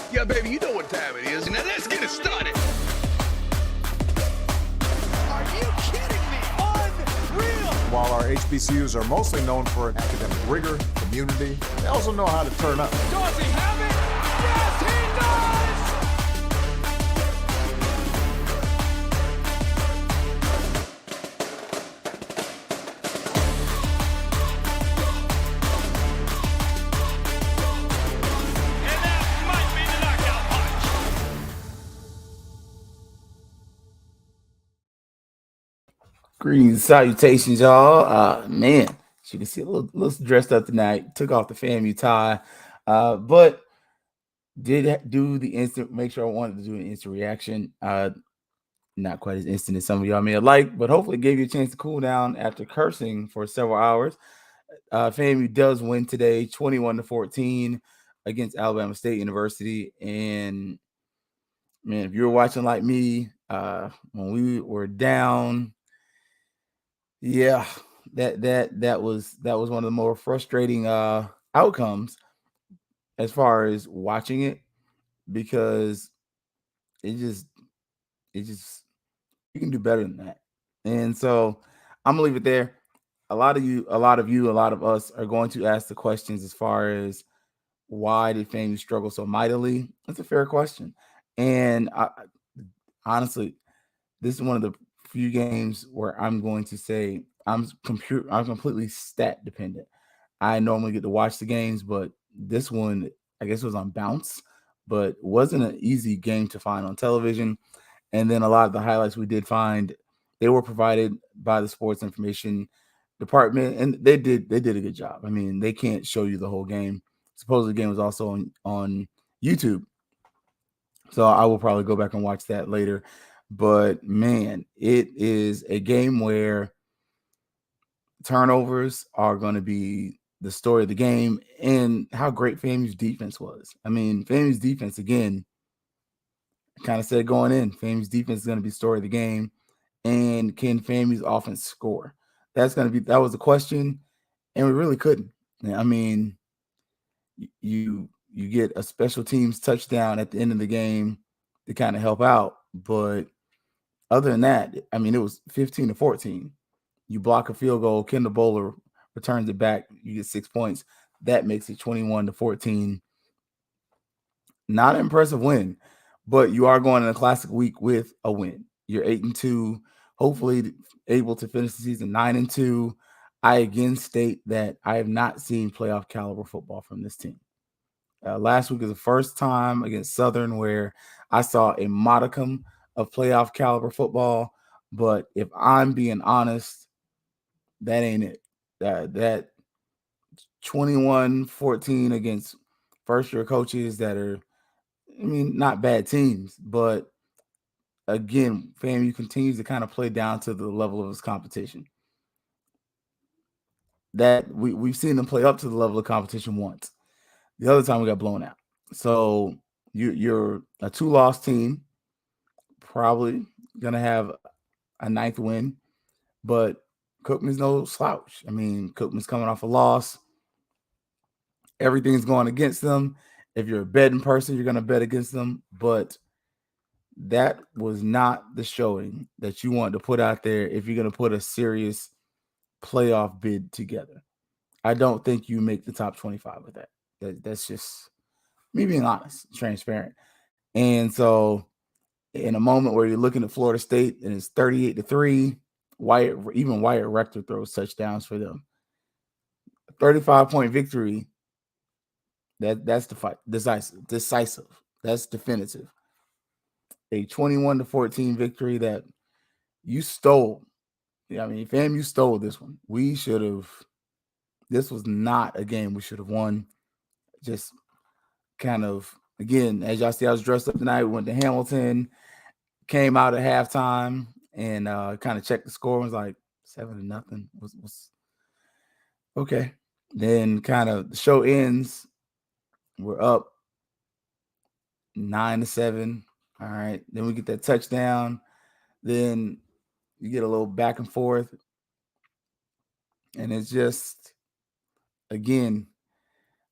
Yeah, baby, you know what time it is. Now let's get it started. Are you kidding me? Unreal! While our HBCUs are mostly known for academic rigor, community, they also know how to turn up. Does he have it? Yes, he does! And that might be the knockout punch. Greetings and salutations, y'all. Man, as you can see, a little dressed up tonight. Took off the FAMU tie, but did do the instant. Make sure I wanted to do an instant reaction. Not quite as instant as some of y'all may have liked, but hopefully gave you a chance to cool down after cursing for several hours. FAMU does win today, 21-14 against Alabama State University. And man, if you were watching like me, when we were down, yeah, that was one of the more frustrating outcomes as far as watching it, because it just you can do better than that. And so I'm gonna leave it there. A lot of us are going to ask the questions as far as why did FAMU struggle so mightily? That's a fair question. And honestly, this is one of the few games where I'm going to say I'm completely stat dependent. I normally get to watch the games, but this one, I guess, was on bounce, but wasn't an easy game to find on television. And then a lot of the highlights we did find, they were provided by the sports information department, and they did a good job. I mean, they can't show you the whole game. Supposedly the game was also on YouTube, so I will probably go back and watch that later. But man, it is a game where turnovers are going to be the story of the game, and how great FAMU's defense was. I mean, FAMU's defense, again, kind of said going in, FAMU's defense is going to be the story of the game. And can FAMU's offense score? That was the question, and we really couldn't. I mean, you get a special teams touchdown at the end of the game to kind of help out, but other than that, I mean, it was 15-14. You block a field goal, Kendall Bowler returns it back, you get 6 points. That makes it 21-14. Not an impressive win, but you are going in a classic week with a win. You're 8-2, hopefully able to finish the season 9-2. I again state that I have not seen playoff caliber football from this team. Last week is the first time against Southern where I saw a modicum of playoff caliber football. But if I'm being honest, that ain't it. That 21-14 against first-year coaches that are, I mean, not bad teams, but again, FAMU continues to kind of play down to the level of its competition. That we've seen them play up to the level of competition once. The other time we got blown out. So you're a 2-loss team, probably gonna have a 9th win, but Cookman's no slouch. I mean, Cookman's coming off a loss. Everything's going against them. If you're a betting person, you're gonna bet against them, but that was not the showing that you want to put out there if you're going to put a serious playoff bid together. I don't think you make the top 25 with that. That's just me being honest, transparent. And so in a moment where you're looking at Florida State and it's 38-3, Wyatt Rector throws touchdowns for them. 35-point victory. That's the fight. Decisive. That's definitive. A 21-14 victory that you stole. Yeah, I mean, FAMU stole this one. We should have. This was not a game we should have won. Just kind of, again, as y'all see, I was dressed up tonight. We went to Hamilton, came out at halftime, and kind of checked the score. And was like 7-0. Was okay. Then kind of the show ends. We're up 9-7. All right. Then we get that touchdown. Then you get a little back and forth. And it's just, again,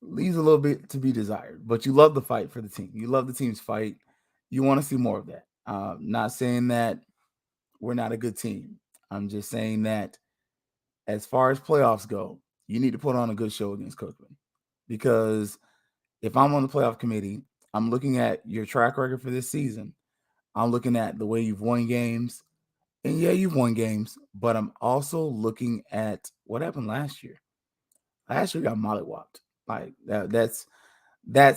leaves a little bit to be desired. But you love the fight for the team. You love the team's fight. You want to see more of that. Not saying that we're not a good team. I'm just saying that as far as playoffs go, you need to put on a good show against Cookman. Because if I'm on the playoff committee, I'm looking at your track record for this season. I'm looking at the way you've won games. And yeah, you've won games, but I'm also looking at what happened last year. Last year got mollywopped. Like that's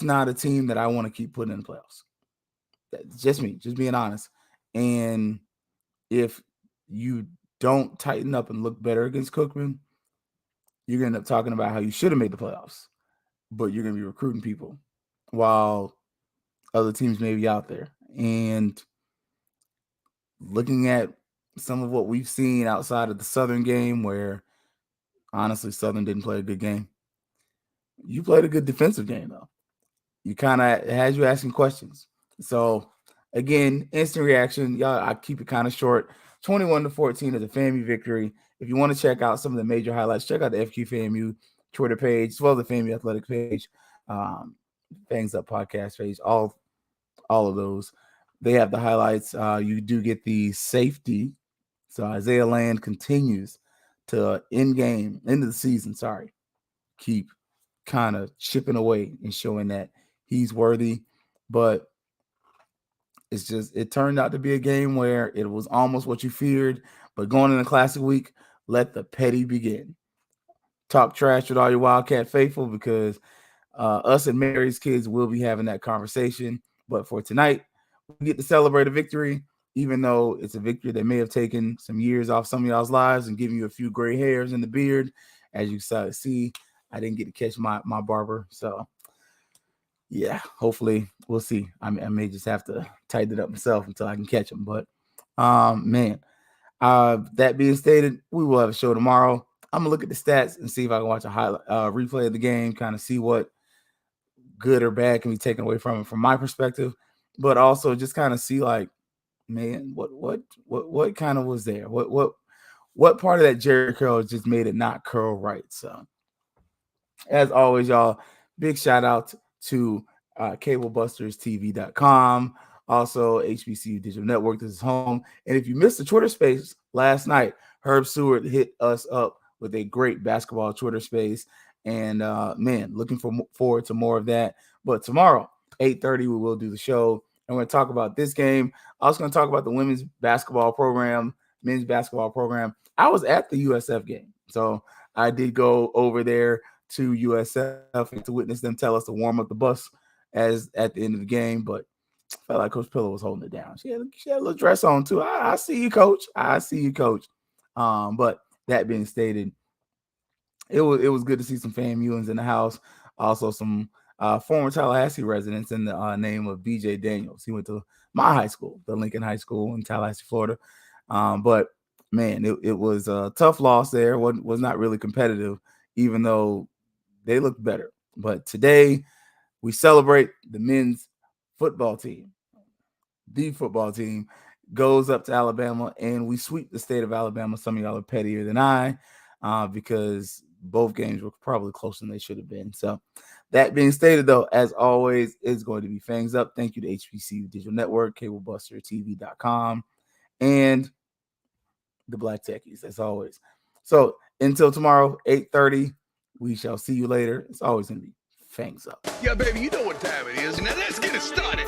not a team that I want to keep putting in the playoffs. That's just me, just being honest. And if you don't tighten up and look better against Cookman, you're gonna end up talking about how you should have made the playoffs, but you're gonna be recruiting people while other teams may be out there. And looking at some of what we've seen outside of the Southern game, where honestly Southern didn't play a good game. You played a good defensive game though. You kind of has you asking questions. So again, instant reaction. Y'all, I keep it kind of short. 21-14 is a FAMU victory. If you want to check out some of the major highlights, check out the FQ FAMU Twitter page, as well as the FAMU Athletic page, Fangs Up podcast page, all of those. They have the highlights. You do get the safety. So Isaiah Land continues to end of the season, keep kind of chipping away and showing that he's worthy. But it turned out to be a game where it was almost what you feared. But going in the Classic week, let the petty begin. Talk trash with all your Wildcat faithful, because us and Mary's kids will be having that conversation. But for tonight, we get to celebrate a victory, even though it's a victory that may have taken some years off some of y'all's lives and giving you a few gray hairs in the beard. As you see, I didn't get to catch my barber. So, yeah, hopefully we'll see. I may just have to tighten it up myself until I can catch him. But, man, that being stated, we will have a show tomorrow. I'm going to look at the stats and see if I can watch a highlight replay of the game, kind of see what good or bad can be taken away from it from my perspective, but also just kind of see, like, man, what kind of was there? What part of that Jerry curl just made it not curl right? So, as always, y'all, big shout out to cablebusterstv.com, also HBCU Digital Network. This is home. And if you missed the Twitter space last night, Herb Seward hit us up with a great basketball Twitter space. And man, looking forward to more of that. But tomorrow, 8:30, we will do the show. And we're going to talk about this game. I was going to talk about the women's basketball program, men's basketball program. I was at the USF game. So I did go over there to USF and to witness them tell us to warm up the bus as at the end of the game. But I felt like Coach Pillow was holding it down. She had a little dress on too. I see you, Coach. I see you, Coach. But that being stated, it was good to see some FAMUans in the house. Also, some former Tallahassee residents in the name of BJ Daniels. He went to my high school, the Lincoln High School in Tallahassee, Florida. But man, it was a tough loss there. Was not really competitive, even though they looked better. But today we celebrate the men's football team. The football team goes up to Alabama, and we sweep the state of Alabama. Some of y'all are pettier than I, because both games were probably closer than they should have been. So that being stated, though, as always, it's going to be Fangs Up. Thank you to HBCU Digital Network, cablebustertv.com, and the Black Techies, as always. So until tomorrow, 8:30, we shall see you later. It's always going to be Fangs Up. Yeah, baby, you know what time it is. Now let's get it started.